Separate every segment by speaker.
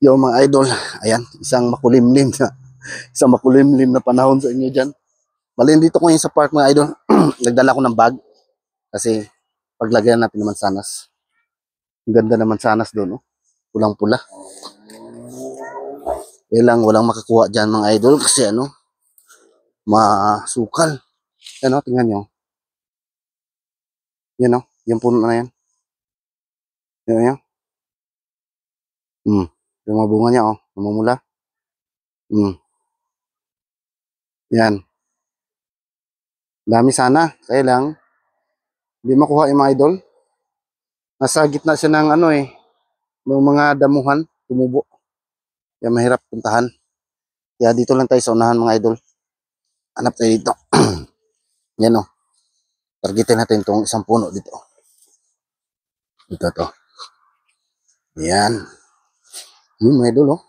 Speaker 1: Yung mga idol, ayan, isang makulimlim na panahon sa inyo dyan. Bali, dito ko ngayon sa park mga idol. Nagdala ko ng bag kasi paglagyan natin naman sanas. Ang ganda naman sanas doon, oh. Pulang-pula. Lang, walang makakuha dyan mga idol kasi ano, masukal. Yan o, tingnan nyo. Yan o, yung puno na yan. Yan yan. Yung mga bunga niya, oh, namumula. Yan. Dami sana. Kaya lang, hindi makuha yung mga idol. Nasa gitna siya ng ano eh, ng mga damuhan, tumubo. Kaya mahirap puntahan. Kaya dito lang tayo sa unahan mga idol. Hanap tayo dito. Yan o. Targetin natin itong isang puno dito. Ito to. Yan. Mga idol oh.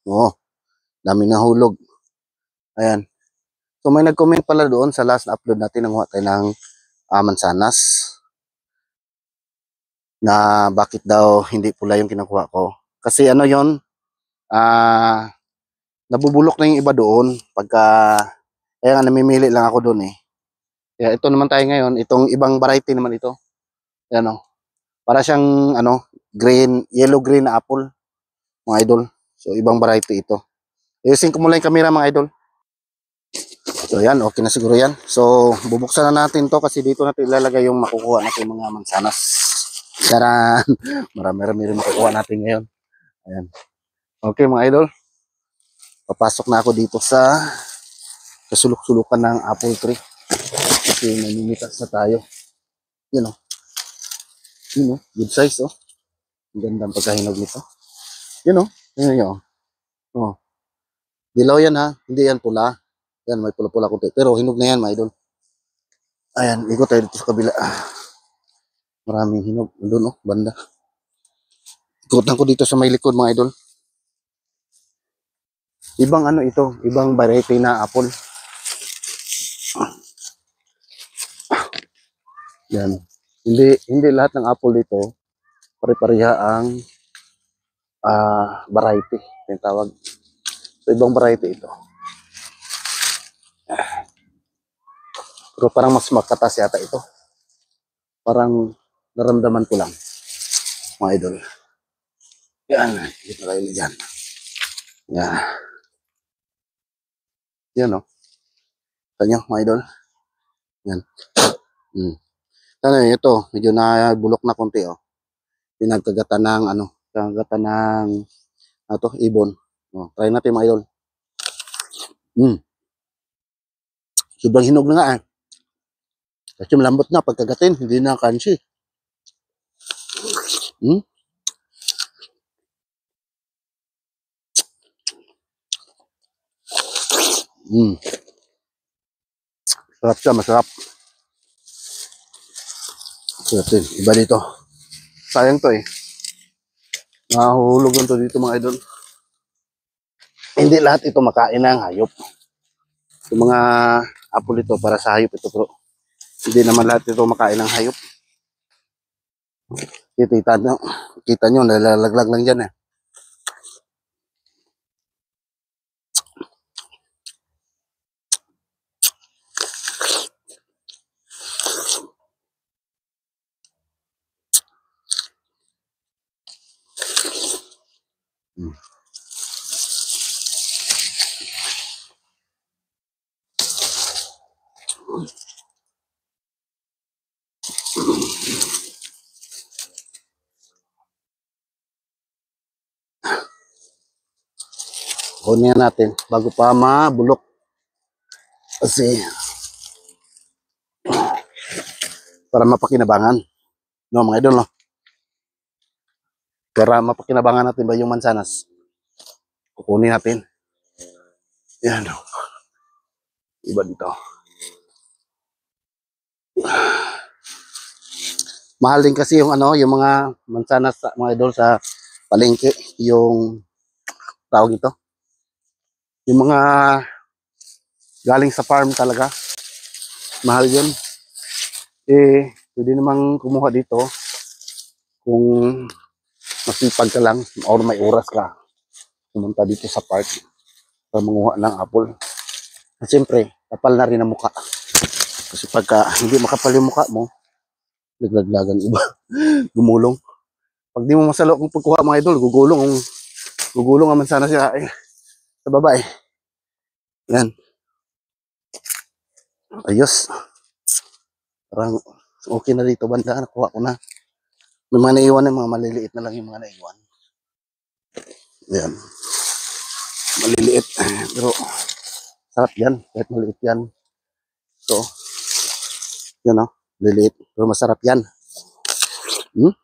Speaker 1: Oh. Dami na hulog. Ayan. So may nag-comment pala doon sa last na upload natin. Nanguha tayo ng mansanas. Na bakit daw hindi pula yung kinukuha ko. Kasi ano yon, nabubulok na yung iba doon. Kaya nga namimili lang ako doon eh. Kaya ito naman tayo ngayon. Itong ibang variety naman ito. Yan o. Para siyang ano, yellow green na apple. Mga idol. So ibang variety ito. Ayusin ko muna yung camera mga idol. So yan, okay na siguro yan. So bubuksan na natin to kasi dito natin ilalagay yung makukuha natin mga mansanas. Charan! Marami-rami rin makukuha natin ngayon. Ayan. Okay mga idol. Papasok na ako dito sa kasulok-sulukan ng apple tree. Kasi namimitas na tayo. Yan o. Yun o. Good size o. Ang gandang pagkahinog nito. Yun o. Yun nyo. Oh. Dilaw yan ha. Hindi yan pula. Yan, may pula-pula kunti. Pero hinog na yan mga idol. Ayan, ikot tayo dito sa kabila. Maraming hinog. Doon o, banda. Ikutan ko dito sa may likod mga idol. Ibang ano ito. Ibang variety na apple. Yan. Hindi lahat ng apple dito pare-pareha ang variety. Yung tawag. So, ibang variety ito. Pero parang mas makatas yata ito. Parang naramdaman ko lang. Mga idol. Yan. Dito tayo dyan. Yan. Yan o. Tanyo mga idol. Yan. Ano ito. Medyo nabulok na konti o. Pinagkagatan ng ano. Kagatan ng ibon. O, try natin mga idol. Sobrang hinog na nga eh. Kasi malambot na pagkagatin, hindi na crunchy. Sarap siya, masarap. Sarap din. Iba dito. Sayang to eh. Nahuhulog to dito mga idol. Hindi lahat ito makain ng hayop. Yung mga apple ito para sa hayop ito bro. Hindi naman lahat ito makain ng hayop. Kita nyo, nalalaglag lang dyan eh. Kunin natin bago pa mabulok. Kasi para mapakinabangan. No mga idol no. Para mapakinabangan natin ba yung mansanas. Kukunin natin. Yan o. Iba dito. Mahal din kasi yung ano, yung mga mansanas mga idol sa palengke, yung tawag ito. Yung mga galing sa farm talaga. Mahal yun. Eh, pwede namang kumuha dito kung masipag ka lang or may oras ka pumunta dito sa park para manguha ng apple. At siyempre, kapal na rin ang mukha. Kasi pagka hindi makapal yung mukha mo, naglaglagan iba, gumulong. Pag di mo masalo kung pagkuha mga idol, gugulong naman sana siya sa baba eh. Yan, ayos. Parang okay na dito banda, nakuha ko na. May mga naiwan na, mga maliliit na lang yung mga naiwan. Yan, maliliit. Pero sarap yan, kahit maliit yan. So, yun o, liliit. Pero masarap yan. Hmm?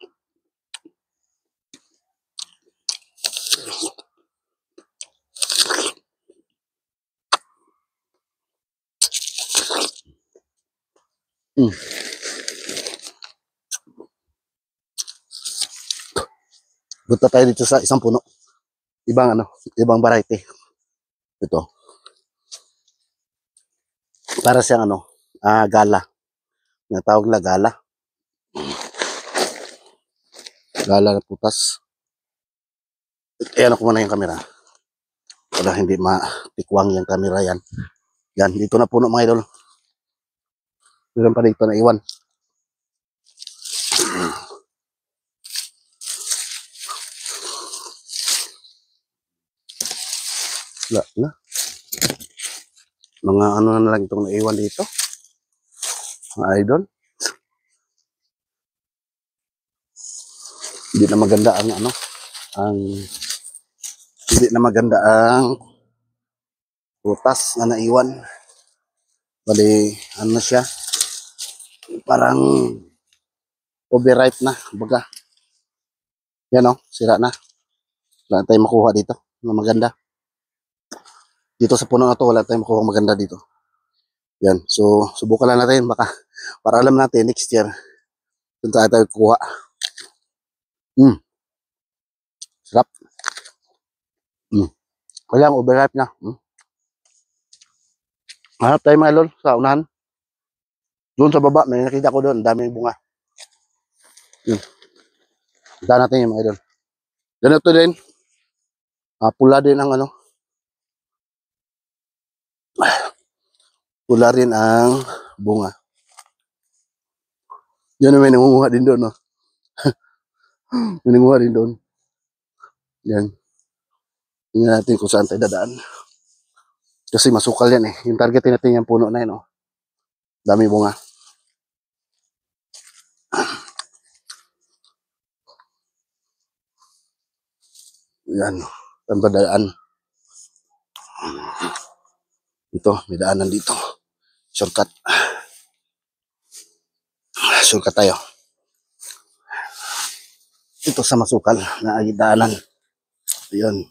Speaker 1: Hmm. Punta tayo dito sa isang puno. Ibang variety. Ito. Para siyang gala. Natawag na gala. Gala na putas. Ayan ako muna yung camera. Para hindi matikwang yung camera yan. Yan, dito na puno mga idol. Meron pa dito na iwan. Wala na. Mga na lang itong naiwan dito. Mga idol. Hindi na maganda hindi na maganda ang prutas na naiwan. Bali, ano siya? Parang overripe na, baga. Yan sira na. Wala tayong makuha dito na maganda. Dito sa puno na to, wala tayong makuha maganda dito. Yan, so subukan lang natin baka para alam natin next year kung tayo kukuha. Sarap. Kailangan overripe na. Hanap tayo mga lol sa unahan. Doon sa baba, may nakita ko doon, daming bunga. Yun. Punta natin yung mga idol. Ganito din. Pula din ang pula rin ang bunga. Yan may nangunguha din doon, no? May nangunguha din doon. Yan. Tingnan natin kung saan tayo dadaan. Kasi masukal yan eh. Yung targetin natin yung puno na yun, no? Dami bunga. Yan. Saan ba daan? Ito, may daanan dito. Shortcut. Shortcut tayo. Ito sa masukal na daanan. Yun.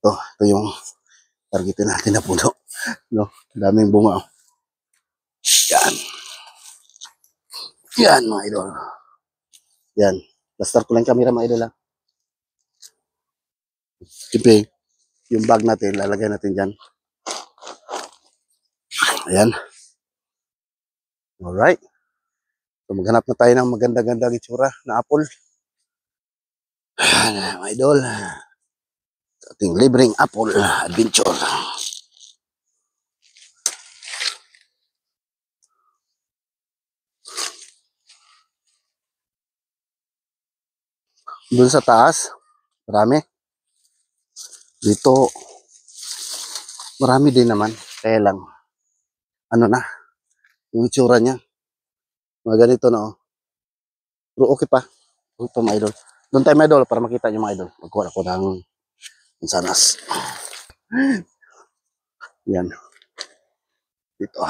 Speaker 1: Ito yung targetin natin na puno. No? Daming bunga. Yan. Yan mga idol. Yan. Basta ko lang camera mga idol lang. Siyempre, yung bag natin, lalagay natin dyan. Ayan. Alright. So maghanap na tayo ng maganda-gandang itsura na apple. Ayan, mga idol. Ating libreng apple adventure. Doon sa taas, marami. Dito, marami din naman. Kaya lang, yung itsura niya. Mga ganito na Pero okay pa. Okay pa mga idol. Doon tayo mga idol para makita nyo mga idol. Magkuha ako ng mansanas. Yan. Dito.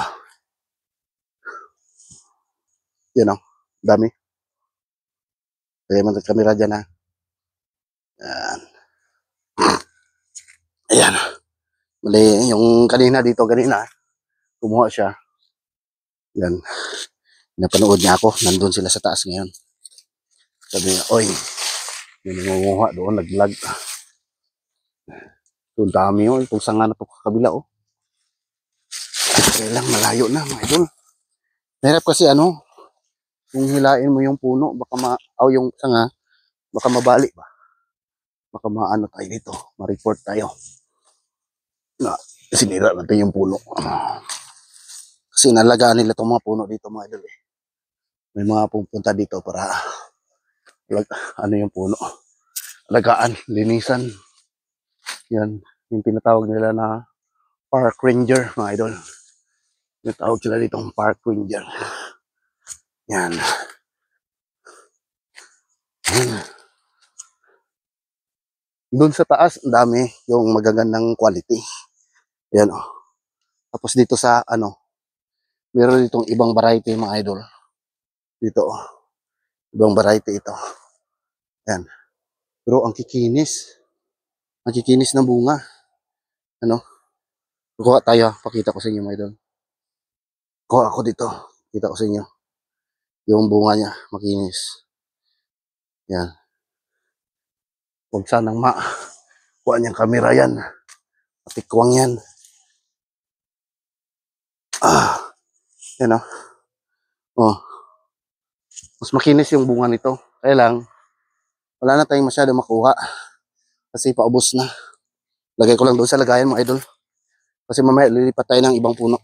Speaker 1: Yan dami. Kaya man kamera dyan Yan. Ayan. Mali, yung kanina kumuha siya. Yan. Napanood niya ako. Nandun sila sa taas ngayon. Sabi niya, oy, may nangunguha doon, naglag. So, dami yun. Itong sanga na po kakabila, Kaya lang, malayo na, mga idol. Mahirap kasi kung hilain mo yung puno, baka yung sanga, Baka mabali ba? Baka maano tayo dito. Ma-report tayo. Na sinira natin yung puno. Kasi nalagaan nila itong mga puno dito mga idol eh. May mga pupunta dito para ano yung puno. Alagaan, linisan. Yan. Yung tinatawag nila na park ranger mga idol. Yung tawag sila dito park ranger. Yan. Doon sa taas, ang dami yung magagandang quality. Yan o. Tapos dito sa ano, meron ditong ibang variety mga idol. Dito o. Ibang variety ito. Yan. Pero ang kikinis. Ang kikinis ng bunga. Ano? Kuha tayo. Pakita ko sa inyo mga idol. Kuha ako dito. Kita ko sa inyo. Yung bunga niya. Makinis. Yan. Huwag sanang kuha niyang kamera yan. Patikwang yan. Yan o. Oh. Mas makinis yung bunga nito. Kaya lang, wala na tayong masyado makuha. Kasi paubos na. Lagay ko lang doon sa lagayan mga idol. Kasi mamaya lilipat tayo ng ibang puno.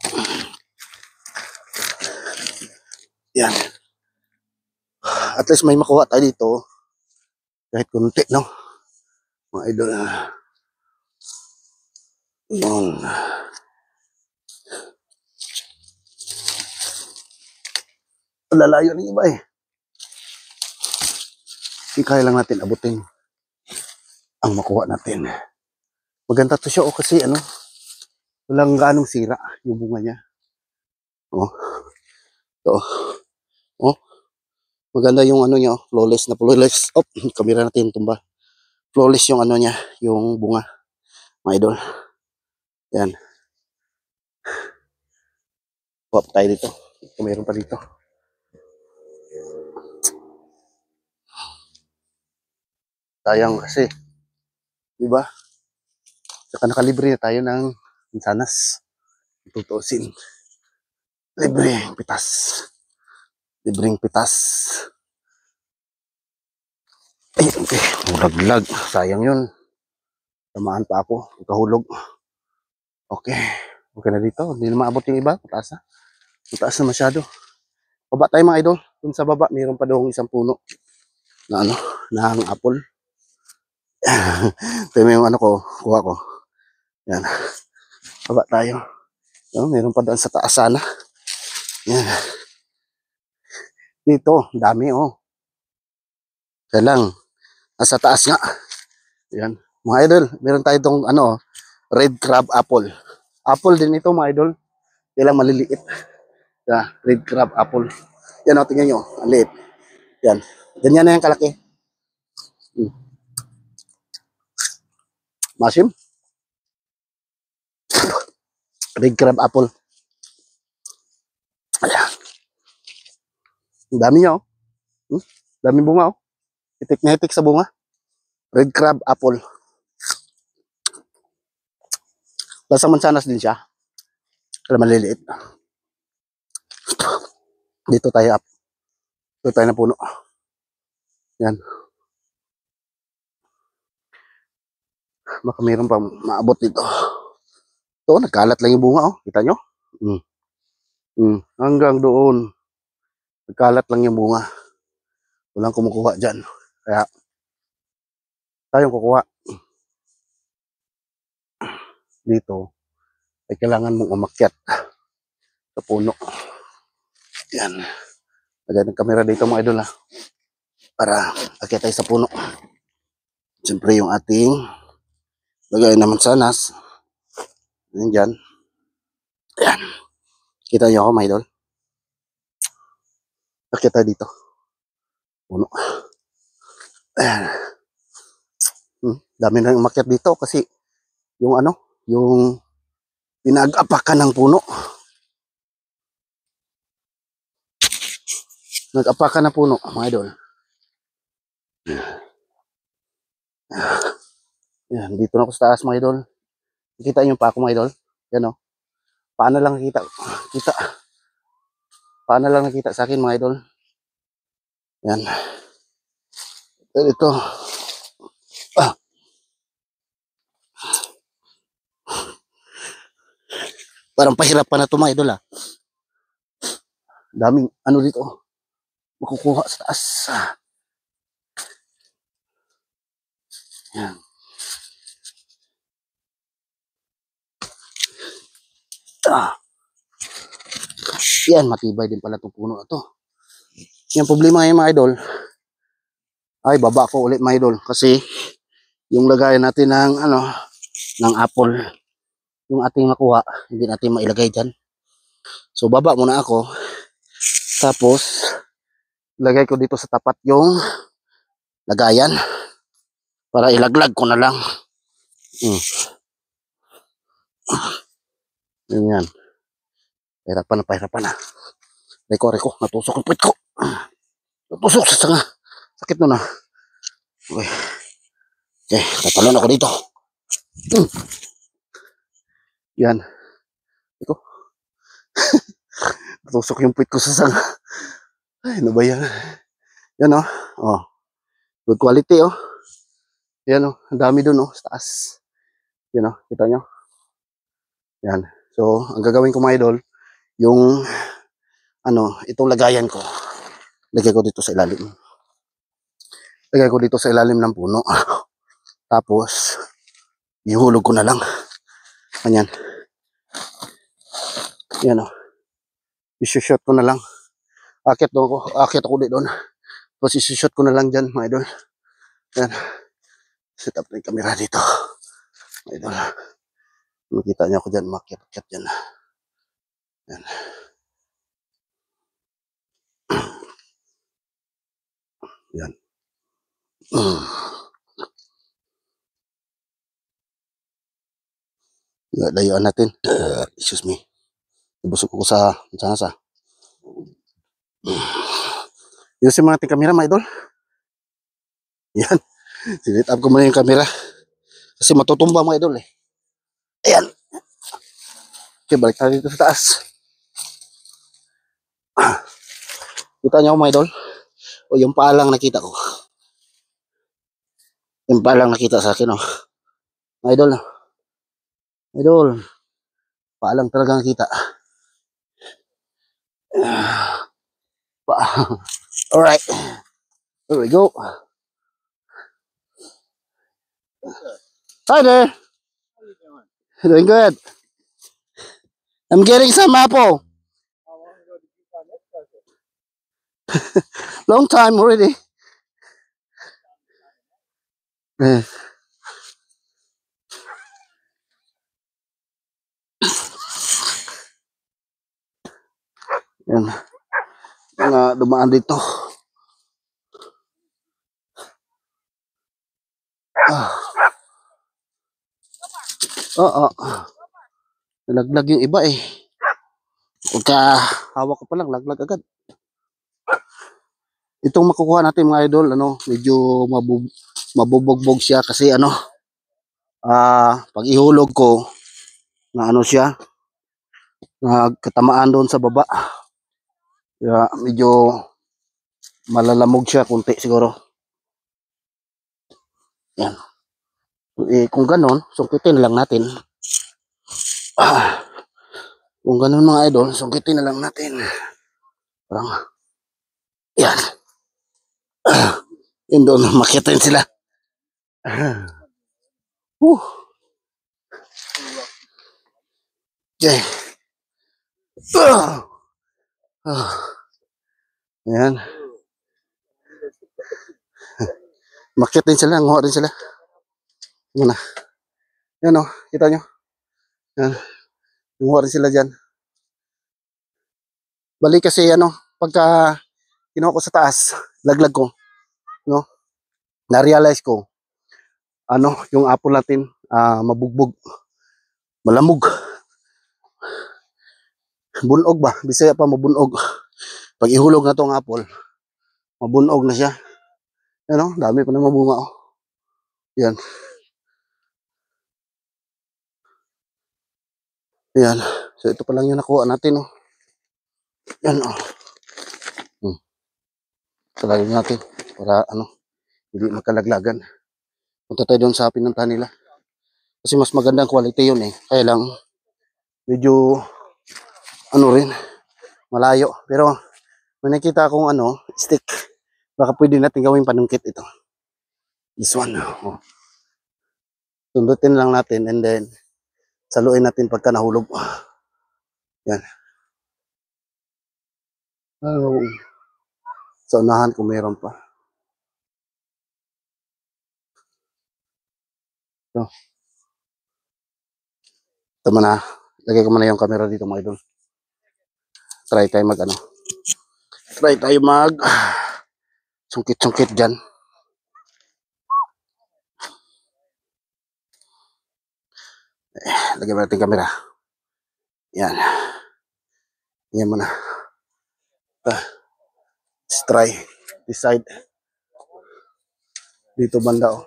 Speaker 1: Yan. At least may makuha tayo dito. Kahit kunti, no? Mga idol. Yan. Lalayo ng iba eh. Hindi kaya lang natin abutin ang makuha natin. Maganda to siya kasi ano, walang ganong sira yung bunga niya. Oh. So, oh. Maganda yung ano niya, flawless na flawless. Oh, kamera natin tumba. Flawless yung ano niya, yung bunga. Mga idol. Yan. Kuha pa tayo dito. Kung mayroon pa dito. Sayang kasi. Diba? Saka nakalibre na tayo ng mansanas. Tutusin. Libreng pitas. Libreng pitas. Ay, okay. Mulaglag. Sayang yun. Tamaan pa ako. Kahulog. Okay. Okay na dito. Hindi na maabot yung iba. Mataas na. Mataas na masyado. Baba tayo mga idol. Dun sa baba, mayroon pa doong isang puno na ano, na ang apple. Ito yung ano ko, kuha ko. Yan. Baba tayo. Yan, mayroon pa doon sa taas sana. Yan. Dito, dami oh. Kaya lang, nasa taas nga. Yan. Mga idol, meron tayo itong ano, red crab apple. Apple din ito mga idol. Kaya lang maliliit. Yan, red crab apple. Yan o, tingnan nyo. Ang liit. Yan. Ganyan na yung kalaki. Masim. Red crab apple. Ayan. Ang dami niya oh. Dami bunga oh. Itik na itik sa bunga. Red crab apple. Lasa mansanas din siya. Kaya maliliit. Dito tayo up. Dito tayo na puno. Yan. Baka mayroon pa maabot dito. Ito, nagkalat lang yung bunga oh. Kita nyo? Hanggang doon. Nagkalat lang yung bunga. Walang kumukuha dyan. Kaya, tayong kukuha. Dito, ay kailangan mong umakyat sa puno. Yan. Lagay ng kamera dito mga idol ha. Para akyat tayo sa puno. Siyempre yung ating lagay na mansanas. Yan dyan. Yan. Kita nyo ako mga idol. Akyat tayo dito. Puno. Ayan. Dami na umakyat dito kasi yung ano, yung pinag-apakan ng puno. Nag-apakan na puno, mga idol. Yan, dito na ako sa taas, mga idol. Nakita nyo pa ako, mga idol. Yan o. Paano lang nakita? Paano lang nakita sa akin, mga idol? Yan. Ito. Ah, parang pahirapan na ito mga idol ah. Daming ano dito. Makukuha sa taas. Yan. Ah, yan, matibay din pala itong puno na to. Yung problema ngayon mga idol, ay baba ko ulit mga idol. Kasi yung lagayan natin ng ano, ng apple, yung ating makuha, hindi natin mailagay dyan. So baba muna ako. Tapos, lagay ko dito sa tapat yung lagayan. Para ilaglag ko na lang. Yan. Pahirapan na. Reko, natusok yung puwit ko. Natusok sa sanga. Sakit nun ah. Okay. Okay, tatalon ako dito. Yan. Ito. Natusok yung puwit ko sa sanga. Ay, ano ba yan? Yan oh. Oh. Good quality oh. Yan oh. Ang dami dun oh. Sa taas. Yan oh. Kita nyo. Yan. So, ang gagawin ko mga idol, yung ano, itong lagayan ko. Lagay ko dito sa ilalim. Lagay ko dito sa ilalim ng puno. Tapos, ihulog ko na lang. Ganyan. Yan o. Isushoot ko na lang. Akit ako dito doon. Tapos isushoot ko na lang dyan, mga idol. Yan. Set up na yung camera dito. Mga idol. Makita niyo ako dyan, makit dyan. Yan. Yan. Layuan natin. Excuse me. Ibusok ko sa nasa. Yun si mga ating camera, mga idol. Yan. Sinit up ko muna yung camera. Kasi matutumba mga idol eh. Ayan. Okay, balik tayo dito sa taas. Kita niyo mga idol? O yung paalang nakita ko. Yung paalang nakita sa akin oh. Mga idol. Idol. Paalang talaga nakita. Alright. Here we go. Hi there. How you doing? Doing good. I'm getting some apple. How long ago did you find this treasure? Long time already. Yan. Mga dumaan dito. Oo. Nalaglag yung iba eh. Pagka hawak ko pa lang, laglag agad. Itong makukuha natin mga idol, ano, medyo mabubugbog siya kasi ano, pag ihulog ko, na ano siya, nagkatamaan doon sa baba. Kaya medyo malalamog siya kunti siguro. Yan. Kung ganon, sungkitin na lang natin. Kung ganon mga idol, sungkitin na lang natin. Parang, yan. Yun doon, makitain sila. Okay. Yan. Makitain sila, nguha rin sila. Yan na. Yan o, kita nyo. Yan. Nguha rin sila dyan. Balik kasi ano, pagka kinuha ko sa taas, laglag ko, no? Na-realize ko, ano, yung apple natin, mabugbog, malamog. Bunog ba? Bisaya pa mabunog. Pag ihulog na tong apple, mabunog na siya. Ano, dami pa na mabunga oh. Yan. Yan. So ito pa lang yung nakuha natin oh. Yan oh. Talagyan natin para ano, Hindi magkalaglagan. Punta tayo doon sa pinuntahan nila. Kasi mas magandang quality yun eh. Kaya lang, medyo, ano rin, malayo. Pero, may nakita akong stick. Baka pwede natin gawing panungkit ito. This one. Oh. Sundutin lang natin and then, saluin natin pagka nahulog. Yan. Sa unahan kung meron pa. So, ito muna. Lagay ko muna yung camera dito mga idol. Try tayo sungkit-sungkit dyan. Lagyan mo natin camera. Yan. Yan muna. Let's try this side. Dito banda oh.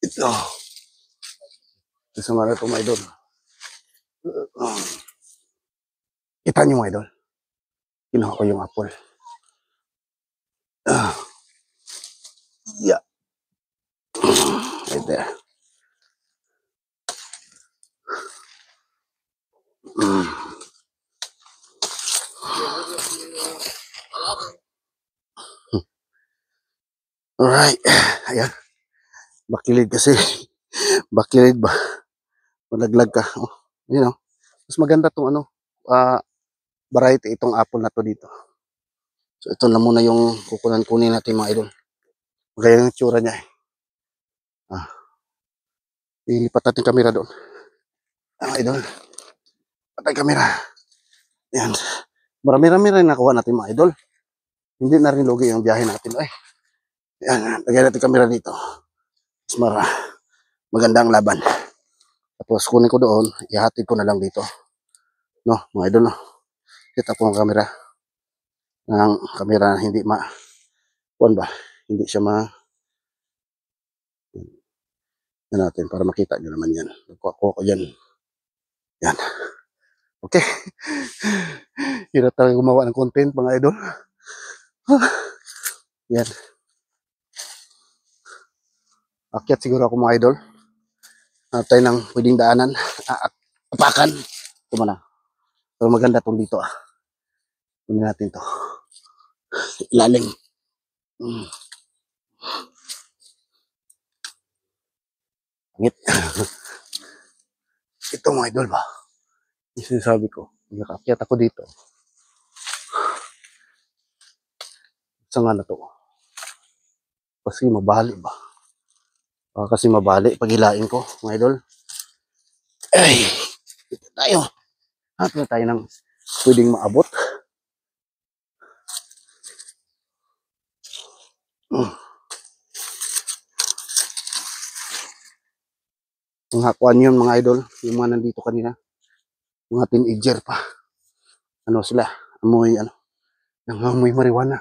Speaker 1: Ito. Kasama na ito mga idol. Kita nyo mga idol. Kinuha ko yung apple. Yeah. Right there. Alright. Ayan. Bakilid kasi. Bakilid ba? Malaglag ka. Oh, you know. Mas maganda itong variety itong apple na to dito. So ito na muna yung kunin natin mga idol. Kaya yung tsura niya eh. Ilipat natin kamera doon. Idol. Patay kamera. Yan. Marami-rami rin nakuha natin mga idol. Hindi na rin lugi yung biyahe natin. Ay. Yan. Lagyan natin kamera dito. Mas magandang laban. Tapos kunin ko doon. Ihatid ko na lang dito. No, mga idol no. Set up ko ang kamera. Ang kamera hindi kuwan ba? Hindi siya yan natin para makita nyo naman yan. Kuha ko yan. Yan. Okay. Hirap tayo gumawa ng content mga idol. Yan. Akyat siguro ako mga idol. Tayo ng pwedeng daanan. Apakan. Ito muna. Pero maganda tong dito ah. Kunin natin to. Ilalim. Pangit. Ito mga idol ba? Yung sinasabi ko. Nakakyat ako dito. Sa nga na to. Kasi mabali ba? Kasi mabali pag hilain ko mga idol. Ay! Ito tayo. Hanap na tayo ng pwedeng maabot. Mga kuan yun mga idol. Yung mga nandito kanina. Mga teenager pa. Ano sila? Amoy marijuana.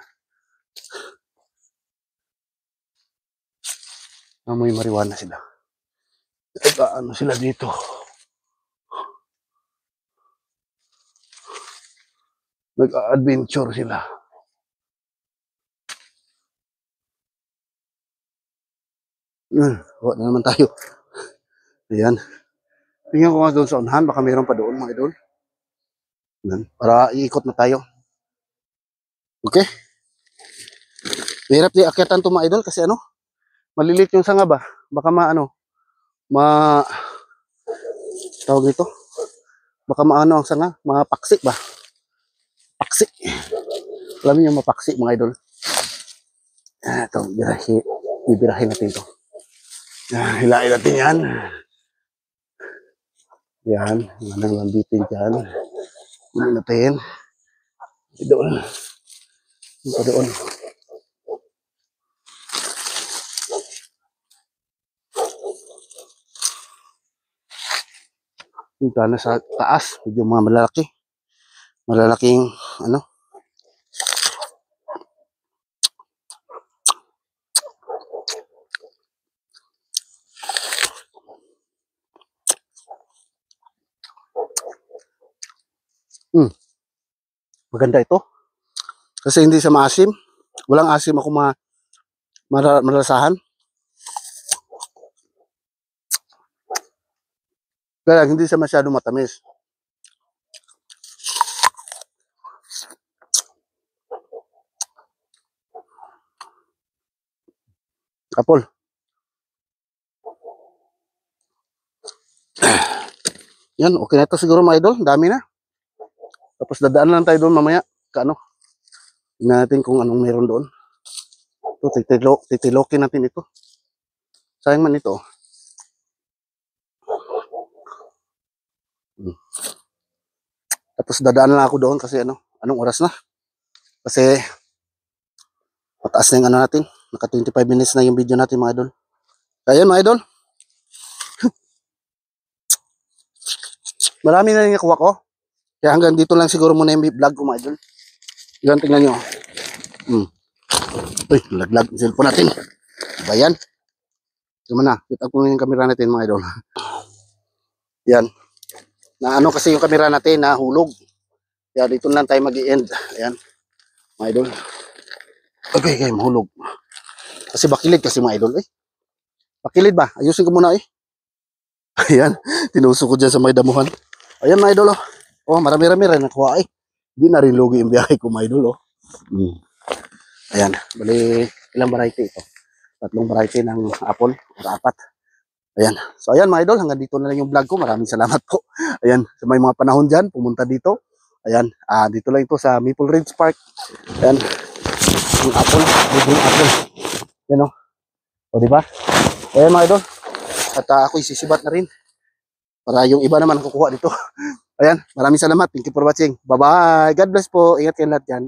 Speaker 1: Amoy marijuana sila. Ano sila dito? Nag-adventure sila. Huwag na naman tayo. Ayan. Tingnan ko nga doon sa unahan. Baka mayroon pa doon mga idol. Ayan. Para iikot na tayo. Okay? Mahirap di akyatan to mga idol kasi malilit yung sanga ba? Baka tawag nito? Baka ang sanga? Mapaksik ba? Paksik. Alam niyo mapaksik mga idol. Ito, bibirahin natin to. Hilain natin yan. Yan, manang lambitin dyan. Hilain natin. Doon. Doon. Punta na sa taas. Medyo mga malalaki. Malalaking, maganda ito. Kasi hindi siya maasim. Walang asim ako malasahan. Kaya hindi siya masyado matamis. Apple. Yan, okay na ito siguro mga idol. Dami na. Tapos dadaan lang tayo doon mamaya. Kaano? Tingnan natin kung anong meron doon. Ito, titilokin natin ito. Sayang man ito. Tapos dadaan lang ako doon kasi anong oras na? Kasi mataas na yung natin. Naka 25 minutes na yung video natin mga idol. Kaya mga idol. Marami na yung nakuha ko. Kaya hanggang dito lang siguro muna yung vlog ko mga idol. Yan, tingnan nyo. Uy, laglag yung cellphone natin. Diba yan? Diba na? Kita ko yung camera natin mga idol. Yan. Na kasi yung camera natin nahulog. Kaya dito lang tayo mag-i-end. Ayan. Mga idol. Okay, mahulog. Kasi bakilid kasi mga idol. Bakilid ba? Ayusin ko muna Ayan. Tinusok ko dyan sa may damuhan. Ayan mga idol marami-rami rin nakuha Hindi na rin lugi yung biyahe ko mga idol Ayan. Bali, ilang variety ito? 3 variety ng apple o 4. Ayan. So ayan mga idol, hanggang dito na lang yung vlog ko. Maraming salamat po. Ayan, sa may mga panahon dyan, pumunta dito. Ayan, dito lang ito sa Maple Ridge Park. Ayan, yung apple, yung apple. Yan o diba? Ayan mga idol, at ako'y sisibat na rin. Para yung iba naman kukuha dito. Ayan, maraming salamat. Thank you for watching. Bye-bye. God bless po. Ingat kayo lahat dyan.